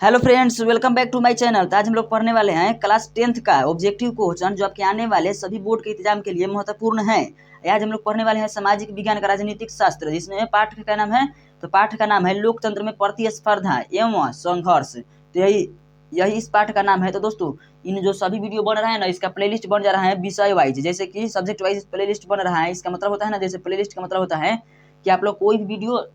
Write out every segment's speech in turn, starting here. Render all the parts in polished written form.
Hello friends, welcome back to my channel. तो आज हम लोग पढ़ने वाले हैं क्लास 10th का ऑब्जेक्टिव क्वेश्चन जो आपके आने वाले सभी बोर्ड के एग्जाम के लिए महत्वपूर्ण है। आज हम लोग पढ़ने वाले हैं सामाजिक विज्ञान का राजनीतिक शास्त्र, जिसमें पाठ का नाम है पाठ का नाम है लोकतंत्र में प्रतिस्पर्धा एवं संघर्ष। तो यही इस पाठ का नाम है। तो दोस्तों, इन जो सभी वीडियो बन रहा है ना, इसका प्लेलिस्ट बन जा रहा है विषय वाइज, जैसे कि सब्जेक्ट वाइज प्लेलिस्ट बन रहा है। इसका मतलब होता है ना, जैसे प्लेलिस्ट का मतलब होता है कि आप लोग कोई भी वीडियो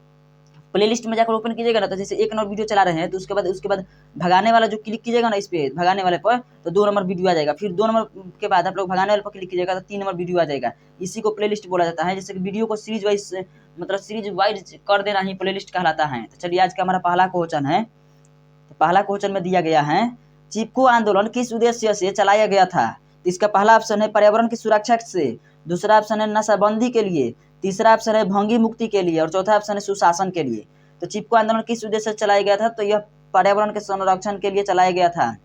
प्लेलिस्ट में जाकर ओपन कीजिएगा ना, तो जैसे 1 नंबर वीडियो चला रहे हैं तो उसके बाद भगाने वाला जो क्लिक कीजिएगा ना, इस पे भगाने वाले पर, तो 2 नंबर वीडियो आ जाएगा। फिर 2 नंबर के बाद आप लोग भगाने वाले पर क्लिक कीजिएगा तो 3 नंबर वीडियो आ जाएगा। इसी को प्लेलिस्ट बोला जाता है। जैसे कि वीडियो को सीरीज वाइज कर देना ही प्लेलिस्ट कहलाता है। तो चलिए, आज का हमारा पहला क्वेश्चन है। तो पहला क्वेश्चन में दिया गया है, चिपको आंदोलन किस उद्देश्य से चलाया गया था? तो इसका पहला ऑप्शन है पर्यावरण की सुरक्षा से, दूसरा ऑप्शन है नशाबंदी के लिए, तीसरा ऑप्शन है भंगी मुक्ति के लिए और चौथा ऑप्शन है सुशासन के लिए। तो चिपको आंदोलन किस उद्देश्य से चलाया गया था? तो यह पर्यावरण के संरक्षण के लिए चलाया गया था।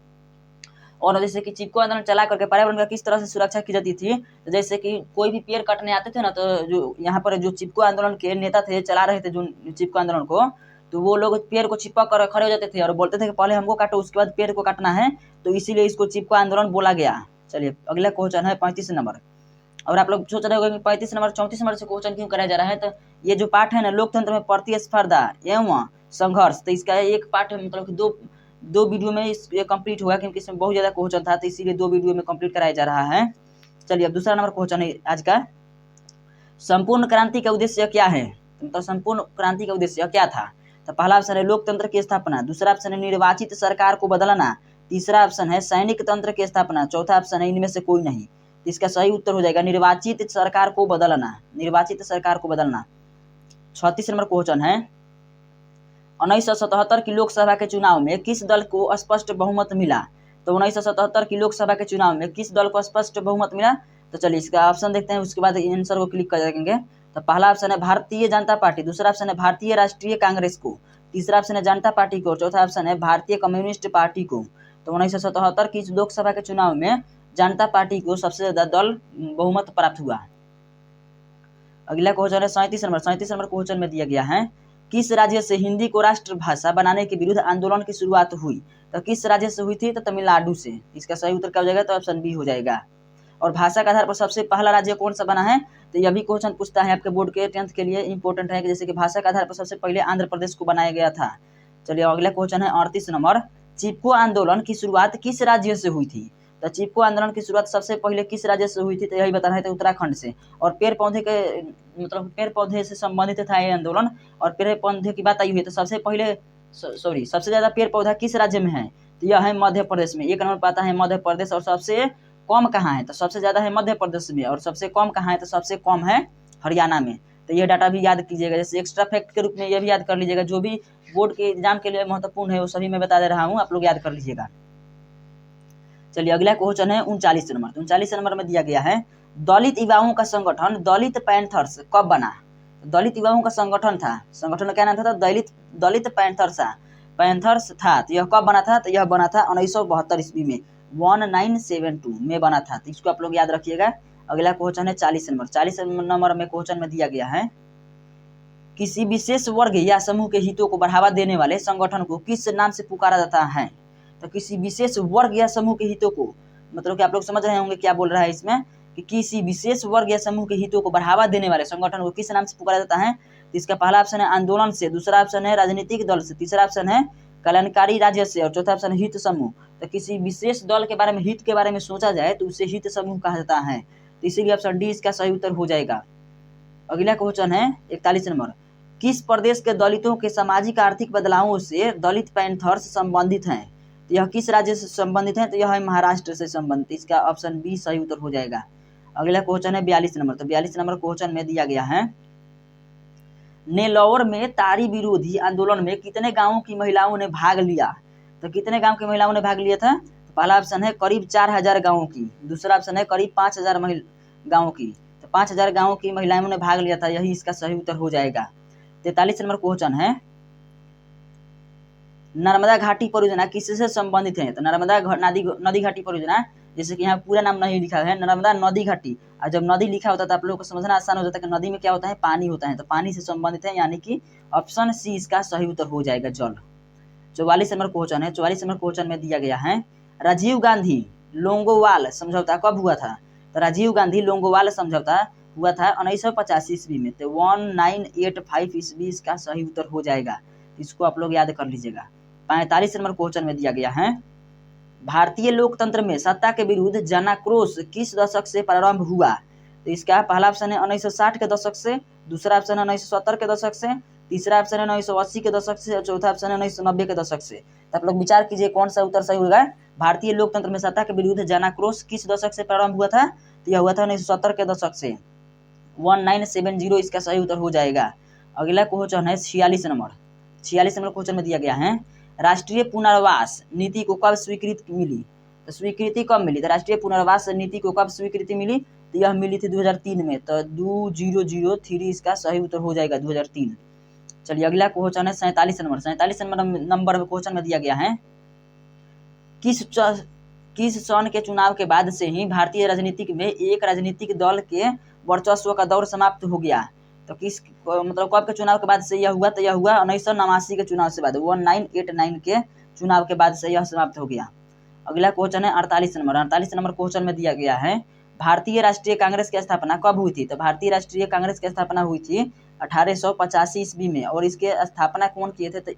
और जैसे कि चिपको आंदोलन चला करके पर्यावरण का किस तरह से सुरक्षा की जाती थी, तो जैसे कि कोई भी पेड़ काटने आते थे ना, तो जो यहाँ पर जो चिपको आंदोलन के नेता थे, चला रहे थे जो चिपको आंदोलन को, तो वो लोग पेड़ को चिपक कर खड़े हो जाते थे और बोलते थे कि पहले हमको काटो, उसके बाद पेड़ को काटना है। तो इसीलिए इसको चिपको आंदोलन बोला गया। चलिए, अगला क्वेश्चन है 35 नंबर। और आप लोग सोच रहे होंगे 35 नंबर 34 नंबर से क्वेश्चन क्यों कराया जा रहा है। तो ये जो पाठ है ना, लोकतंत्र में प्रतिस्पर्धा एवं संघर्ष, तो इसका एक पाठ मतलब कि दो वीडियो में ये कंप्लीट हुआ, क्योंकि इसमें बहुत ज़्यादा क्वेश्चन था, तो इसीलिए 2 वीडियो में कंप्लीट कराया जा रहा है। चलिए, अब दूसरा नंबर क्वेश्चन है आज का, संपूर्ण क्रांति का उद्देश्य क्या है? तो संपूर्ण क्रांति का उद्देश्य क्या था? तो पहला ऑप्शन है लोकतंत्र की स्थापना, दूसरा ऑप्शन है निर्वाचित सरकार को बदलना, तीसरा ऑप्शन है सैनिक तंत्र की स्थापना, चौथा ऑप्शन है इनमें से कोई नहीं। तो इसका सही उत्तर हो जाएगा निर्वाचित सरकार को बदलना, निर्वाचित सरकार को बदलना। 36 नंबर क्वेश्चन है, 1977 की लोकसभा के चुनाव में किस दल को स्पष्ट बहुमत मिला? तो 1977 की लोकसभा के चुनाव में किस दल को स्पष्ट बहुमत मिला? तो चलिए, इसका ऑप्शन देखते हैं, उसके बाद आंसर को क्लिक कर देंगे। तो पहला ऑप्शन है भारतीय जनता पार्टी, दूसरा ऑप्शन है भारतीय राष्ट्रीय कांग्रेस को, तीसरा ऑप्शन है जनता पार्टी को और चौथा ऑप्शन है भारतीय कम्युनिस्ट पार्टी को। तो 1977 की लोकसभा के चुनाव में जनता पार्टी को सबसे ज्यादा दल बहुमत प्राप्त हुआ। अगला क्वेश्चन है 37 नंबर। 37 नंबर क्वेश्चन में दिया गया है, किस राज्य से हिंदी को राष्ट्रभाषा बनाने के विरुद्ध आंदोलन की शुरुआत हुई? तो किस राज्य से हुई थी? तो तमिलनाडु से। इसका सही उत्तर क्या हो जाएगा? तो ऑप्शन बी हो जाएगा। और भाषा के आधार पर सबसे पहला राज्य कौन सा बना है? तो यह भी क्वेश्चन पूछता है आपके बोर्ड के 10th के लिए, इंपॉर्टेंट है कि जैसे कि भाषा के आधार पर सबसे पहले आंध्र प्रदेश को बनाया गया था। चलिए, अगला क्वेश्चन है 38 नंबर, चिपको आंदोलन की शुरुआत किस राज्य से हुई थी? तो चिपको आंदोलन की शुरुआत सबसे पहले किस राज्य से हुई थी? तो यही बता रहे थे, उत्तराखंड से। और पेड़ पौधे के मतलब पेड़ पौधे से संबंधित था ये आंदोलन। और पेड़ पौधे की बात आई हुई है तो सबसे पहले सबसे ज्यादा पेड़ पौधा किस राज्य में है? तो यह है मध्य प्रदेश में। 1 नंबर पाता है मध्य प्रदेश। और सबसे कम कहाँ है? तो सबसे ज्यादा है मध्य प्रदेश में। और सबसे कम कहाँ है? तो सबसे कम है हरियाणा में। तो यह डाटा भी याद कीजिएगा, जैसे एक्स्ट्रा फैक्ट के रूप में यह भी याद कर लीजिएगा। जो भी बोर्ड के एग्जाम के लिए महत्वपूर्ण है वो सभी मैं बता दे रहा हूँ, आप लोग याद कर लीजिएगा। चलिए, अगला क्वेश्चन है 39 नंबर। 39 नंबर में दिया गया है, दलित युवाओं का संगठन दलित पैंथर्स कब बना? दलित युवाओं का संगठन का क्या नाम था? दलित पैंथर्स था। तो यह कब बना था? तो यह बना था 1972 ईस्वी में, 1972 में बना था। तो इसको आप लोग याद रखिएगा। अगला क्वेश्चन है 40 नंबर। 40 नंबर में क्वेश्चन में दिया गया है, किसी विशेष वर्ग या समूह के हितों को बढ़ावा देने वाले संगठन को किस नाम से पुकारा जाता है? तो किसी विशेष वर्ग या समूह के हितों को, मतलब कि आप लोग समझ रहे होंगे क्या बोल रहा है इसमें, कि किसी विशेष वर्ग या समूह के हितों को बढ़ावा देने वाले संगठन को किस नाम से पुकारा जाता है? तो इसका पहला ऑप्शन है आंदोलन से, दूसरा ऑप्शन है राजनीतिक दल से, तीसरा ऑप्शन है कल्याणकारी राज्य से और चौथा ऑप्शन है हित समूह। तो किसी विशेष दल के बारे में, हित के बारे में सोचा जाए तो उसे हित समूह कहा जाता है। तो इसीलिए ऑप्शन डी इसका सही उत्तर हो जाएगा। अगला क्वेश्चन है 41 नंबर, किस प्रदेश के दलितों के सामाजिक आर्थिक बदलावों से दलित पैंथर्स संबंधित हैं? तो यह किस राज्य से संबंधित है? तो यह है महाराष्ट्र से संबंधित। इसका ऑप्शन बी सही उत्तर हो जाएगा। अगला क्वेश्चन है 42 नंबर। तो 42 नंबर क्वेश्चन में दिया गया है, नेल्लौर में तारी विरोधी आंदोलन में कितने गांवों की महिलाओं ने भाग लिया? तो कितने गांव की महिलाओं ने भाग लिया था? तो पहला ऑप्शन है करीब 4000 गांवों की, दूसरा ऑप्शन है करीब 5000 गांवों की। तो 5000 गांवों की महिलाओं ने भाग लिया था, यही इसका सही उत्तर हो जाएगा। 43 नंबर क्वेश्चन है, नर्मदा घाटी परियोजना किससे संबंधित है? तो नर्मदा नदी घाटी परियोजना, जैसे कि यहाँ पूरा नाम नहीं लिखा है, नर्मदा नदी घाटी। और जब नदी लिखा होता है तो आप लोगों को समझना आसान हो जाता है कि नदी में क्या होता है, पानी होता है। तो पानी से संबंधित है, यानी कि ऑप्शन सी इसका सही उत्तर हो जाएगा, जल। 44 नंबर क्वेश्चन है, 44 नंबर क्वेश्चन में दिया गया है राजीव गांधी लोंगोवाल समझौता कब हुआ था? तो राजीव गांधी लोंगोवाल समझौता हुआ था 1985 ईस्वी में। तो 1985 ईस्वी इसका सही उत्तर हो जाएगा, इसको आप लोग याद कर लीजिएगा। 45 नंबर क्वेश्चन में दिया गया है भारतीय लोकतंत्र में सत्ता के विरुद्ध जनाक्रोश किस दशक से प्रारंभ हुआ? तो इसका पहला ऑप्शन है 1960 के दशक से, दूसरा ऑप्शन है 1970 के दशक से, तीसरा ऑप्शन है 1980 के दशक से और चौथा ऑप्शन है 1990 के दशक से। तो आप लोग विचार कीजिए कौन सा उत्तर सही होगा। भारतीय लोकतंत्र में सत्ता के विरुद्ध जनाक्रोश किस दशक से प्रारंभ हुआ था? तो यह हुआ था 1970 के दशक से। 1970 इसका सही उत्तर हो जाएगा। अगला क्वेश्चन है 46 नंबर। 46 नंबर क्वेश्चन में दिया गया है राष्ट्रीय पुनर्वास नीति को कब स्वीकृति मिली? तो स्वीकृति कब मिली? तो राष्ट्रीय पुनर्वास नीति को कब स्वीकृति मिली? तो यह मिली थी 2003 में। तो 2003 इसका सही उत्तर हो जाएगा 2003। चलिए अगला क्वेश्चन है 47 नंबर। 47 नंबर क्वेश्चन में दिया गया है किस सन के चुनाव के बाद से ही भारतीय राजनीतिक में एक राजनीतिक दल के वर्चस्व का दौर समाप्त हो गया? तो किस मतलब कब के चुनाव के बाद से यह हुआ? तो यह हुआ 1989 के चुनाव से बाद, 1989 के चुनाव के बाद से यह समाप्त हो गया। अगला क्वेश्चन है 48 नंबर। 48 नंबर क्वेश्चन में दिया गया है भारतीय राष्ट्रीय कांग्रेस की स्थापना कब हुई थी? तो भारतीय राष्ट्रीय कांग्रेस की स्थापना हुई थी 1885 ईस्वी में। और इसके स्थापना कौन किए थे? तो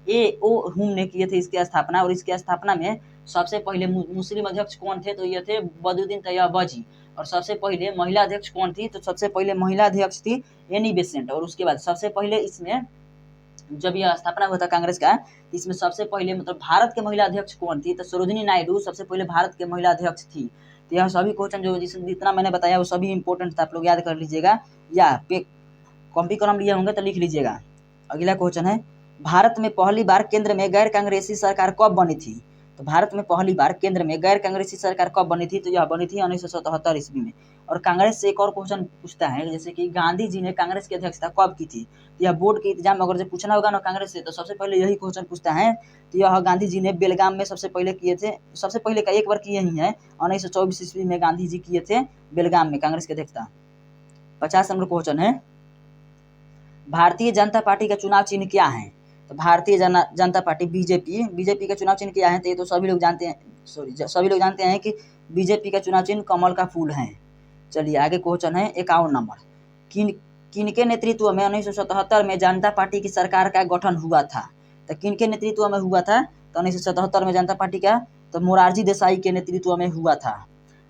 ए.ओ. ह्यूम ने किए थे इसकी स्थापना। और इसकी स्थापना में सबसे पहले मुस्लिम अध्यक्ष कौन थे? तो ये थे बदरुद्दीन तैयबाजी। और सबसे पहले महिला अध्यक्ष कौन थी? तो सबसे पहले महिला अध्यक्ष थी एनी बेसेंट। और उसके बाद सबसे पहले इसमें जब यह स्थापना हुआ था कांग्रेस का, इसमें सबसे पहले मतलब भारत के महिला अध्यक्ष कौन थी? तो सरोजिनी नायडू सबसे पहले भारत के महिला अध्यक्ष थी। तो यह सभी क्वेश्चन जो जितना मैंने बताया वो सभी इंपॉर्टेंट था, आप लोग याद कर लीजिएगा या कॉपी कलम लिए होंगे तो लिख लीजिएगा। अगला क्वेश्चन है भारत में पहली बार केंद्र में गैर कांग्रेसी सरकार कब बनी थी? तो भारत में पहली बार केंद्र में गैर कांग्रेसी सरकार कब बनी थी? तो यह बनी थी 1977 ईस्वी में। और कांग्रेस से एक और क्वेश्चन पूछता है जैसे कि गांधी जी ने कांग्रेस की अध्यक्षता कब की थी? तो यह बोर्ड के एग्जाम में अगर जो पूछना होगा ना कांग्रेस से, तो सबसे पहले यही क्वेश्चन पूछता है। तो यह गांधी जी ने बेलगाम में सबसे पहले किए थे, सबसे पहले का एक बार किए ही है 1924 ईस्वी में गांधी जी किए थे बेलगाम में कांग्रेस की अध्यक्षता। 50 नंबर क्वेश्चन है भारतीय जनता पार्टी का चुनाव चिन्ह क्या है? तो भारतीय जनता पार्टी बीजेपी का चुनाव चिन्ह क्या है? तो ये तो सभी लोग जानते हैं, सभी लोग जानते हैं कि बीजेपी का चुनाव चिन्ह कमल का फूल है। चलिए आगे क्वेश्चन है 51 नंबर। किनके नेतृत्व में 1977 में जनता पार्टी की सरकार का गठन हुआ था? तो किनके नेतृत्व में हुआ था? तो 1977 में जनता पार्टी का तो मोरारजी देसाई के नेतृत्व में हुआ था।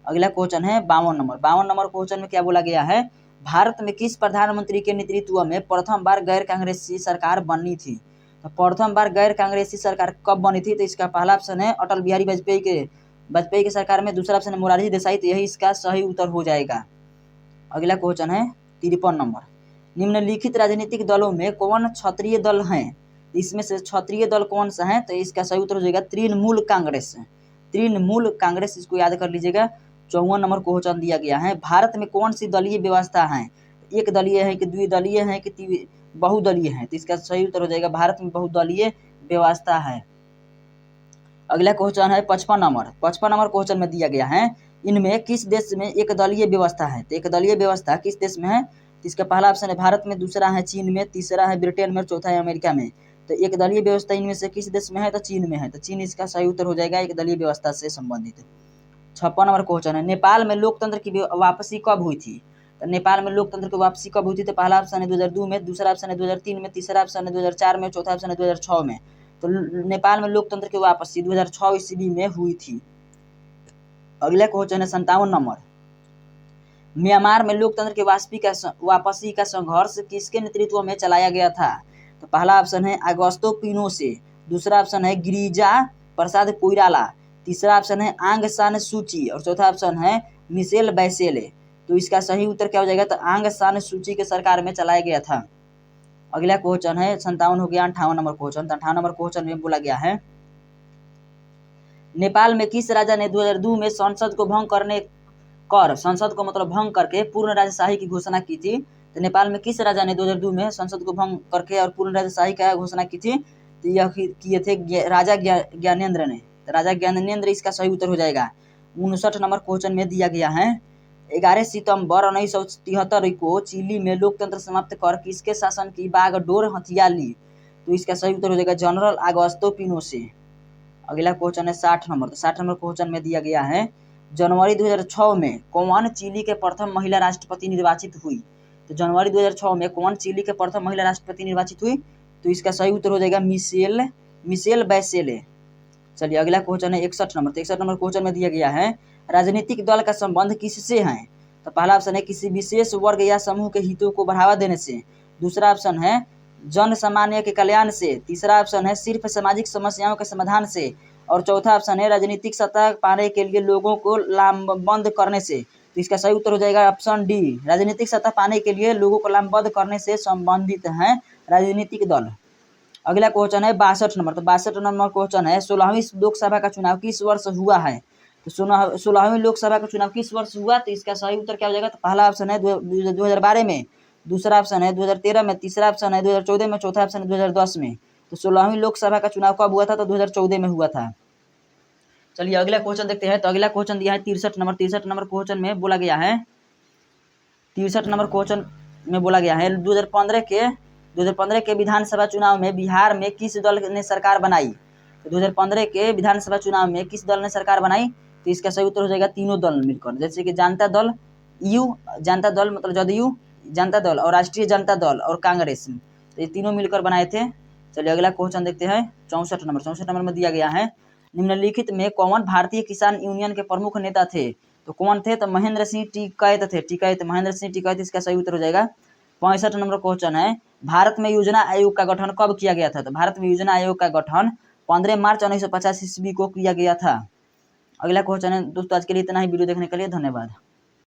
अगला क्वेश्चन है 52 नंबर। 52 नंबर क्वेश्चन में क्या बोला गया है भारत में किस प्रधानमंत्री के नेतृत्व में प्रथम बार गैर कांग्रेसी सरकार बनी थी? तो प्रथम बार गैर कांग्रेसी सरकार कब बनी थी? तो इसका पहला ऑप्शन है अटल बिहारी वाजपेयी के सरकार में, दूसरा ऑप्शन है मोरारजी देसाई। तो यही इसका सही उत्तर हो जाएगा। अगला क्वेश्चन है 53 नंबर। निम्नलिखित राजनीतिक दलों में कौन क्षत्रिय दल हैं? इसमें से क्षत्रिय दल कौन सा है? तो इसका सही उत्तर हो जाएगा तृणमूल कांग्रेस। तृणमूल कांग्रेस, इसको याद कर लीजिएगा। 54 नंबर क्वेश्चन दिया गया है भारत में कौन सी दलीय व्यवस्था है? एक दलीय है कि द्विदलीय है कि बहुदलीय है? तो इसका सही उत्तर हो जाएगा भारत में बहुदलीय व्यवस्था है। अगला क्वेश्चन है 55 नंबर। 55 नंबर क्वेश्चन में दिया गया है इनमें किस देश में एक दलीय व्यवस्था है? तो एक दलीय व्यवस्था किस देश में है? तो इसका पहला ऑप्शन है भारत में, दूसरा है चीन में, तीसरा है ब्रिटेन में, चौथा है अमेरिका में। तो एक दलीय व्यवस्था इनमें से किस देश में है? तो चीन में है। तो चीन इसका सही उत्तर हो जाएगा एक दलीय व्यवस्था से संबंधित। 56 नंबर क्वेश्चन है नेपाल में लोकतंत्र की वापसी कब हुई थी? तो नेपाल में लोकतंत्र की वापसी कब हुई थी? तो पहला ऑप्शन है 2002 में, दूसरा ऑप्शन है 2003 में, तीसरा ऑप्शन है 2004 में, चौथा ऑप्शन है 2006 में। तो नेपाल में लोकतंत्र की वापसी 2006 ईस्वी में हुई थी। अगला क्वेश्चन है 57 नंबर। म्यांमार में लोकतंत्र की वापसी का संघर्ष किसके नेतृत्व में चलाया गया था? तो पहला ऑप्शन है अगस्तो पिनोशे, दूसरा ऑप्शन है गिरिजा प्रसाद कोइराला, तीसरा ऑप्शन है आंग सान सूची और चौथा ऑप्शन है मिशेल बैसेले। तो इसका सही उत्तर क्या हो जाएगा? तो आंग सान सूची के सरकार में चलाया गया था। अगला क्वेश्चन है 57 हो गया। 58 नंबर क्वेश्चन। 58 नंबर क्वेश्चन में बोला गया है नेपाल में किस राजा ने 2002 में संसद को भंग करके पूर्ण राजशाही की घोषणा की थी? तो नेपाल में किस राजा ने 2002 में संसद को भंग करके और पूर्ण राजशाही का घोषणा की थी? तो यह किए थे राजा ज्ञानेंद्र ने। तो राजा ज्ञानेंद्र इसका सही उत्तर हो जाएगा। 59 नंबर क्वेश्चन में दिया गया है 11 सितंबर 1973 को चिली में लोकतंत्र समाप्त कर किसके शासन की बागडोर हथिया ली? तो इसका सही उत्तर हो जाएगा जनरल अगस्तो पिनोशे। अगला क्वेश्चन है 60 नंबर। तो 60 नंबर क्वेश्चन में दिया गया है जनवरी 2006 में कौन चिली के प्रथम महिला राष्ट्रपति निर्वाचित हुई। तो जनवरी 2006 में कौन चिली के प्रथम महिला राष्ट्रपति निर्वाचित हुई। तो इसका सही उत्तर हो जाएगा मिशेल बैचेले। चलिए अगला क्वेश्चन है 61 नंबर। तो 61 नंबर क्वेश्चन में दिया गया है राजनीतिक दल का संबंध किससे है। तो पहला ऑप्शन है किसी विशेष वर्ग या समूह के हितों को बढ़ावा देने से। दूसरा ऑप्शन है जन सामान्य के कल्याण से। तीसरा ऑप्शन है सिर्फ सामाजिक समस्याओं के समाधान से। और चौथा ऑप्शन है राजनीतिक सत्ता पाने के लिए लोगों को लामबंद करने से। तो इसका सही उत्तर हो जाएगा ऑप्शन डी, राजनीतिक सत्ता पाने के लिए लोगों को लामबंद करने से संबंधित है राजनीतिक दल। अगला क्वेश्चन है 62 नंबर। तो 62 नंबर क्वेश्चन है 16वीं लोकसभा का चुनाव किस वर्ष हुआ है। तो 16वीं लोकसभा का चुनाव किस वर्ष हुआ। तो इसका सही उत्तर क्या हो जाएगा। तो पहला ऑप्शन है 2012 में, दूसरा ऑप्शन है 2013 में, तीसरा ऑप्शन है 2014 में, चौथा ऑप्शन है 2010 में। तो 16वीं लोकसभा का चुनाव कब हुआ था। तो 2014 में हुआ था। चलिए अगला क्वेश्चन देखते हैं। तो अगला क्वेश्चन दिया है 63 नंबर। 63 नंबर क्वेश्चन में बोला गया है 2015 के विधानसभा चुनाव में बिहार में किस दल ने सरकार बनाई। तो 2015 के विधानसभा चुनाव में किस दल ने सरकार बनाई। तो इसका सही उत्तर हो जाएगा तीनों दल मिलकर, जैसे कि जनता दल मतलब जदयू, जनता दल और राष्ट्रीय जनता दल और कांग्रेस, तो ये तीनों मिलकर बनाए थे। चलिए अगला क्वेश्चन देखते हैं 64 नंबर। 64 नंबर में दिया गया है निम्नलिखित में कौन भारतीय किसान यूनियन के प्रमुख नेता थे। तो कौन थे। तो महेंद्र सिंह टिकैत थे। महेंद्र सिंह टिकैत इसका सही उत्तर हो जाएगा। 65 नंबर क्वेश्चन है भारत में योजना आयोग का गठन कब किया गया था। तो भारत में योजना आयोग का गठन 15 मार्च 1950 ईस्वी को किया गया था। अगला क्वेश्चन है दोस्तों, आज के लिए इतना ही। वीडियो देखने के लिए धन्यवाद।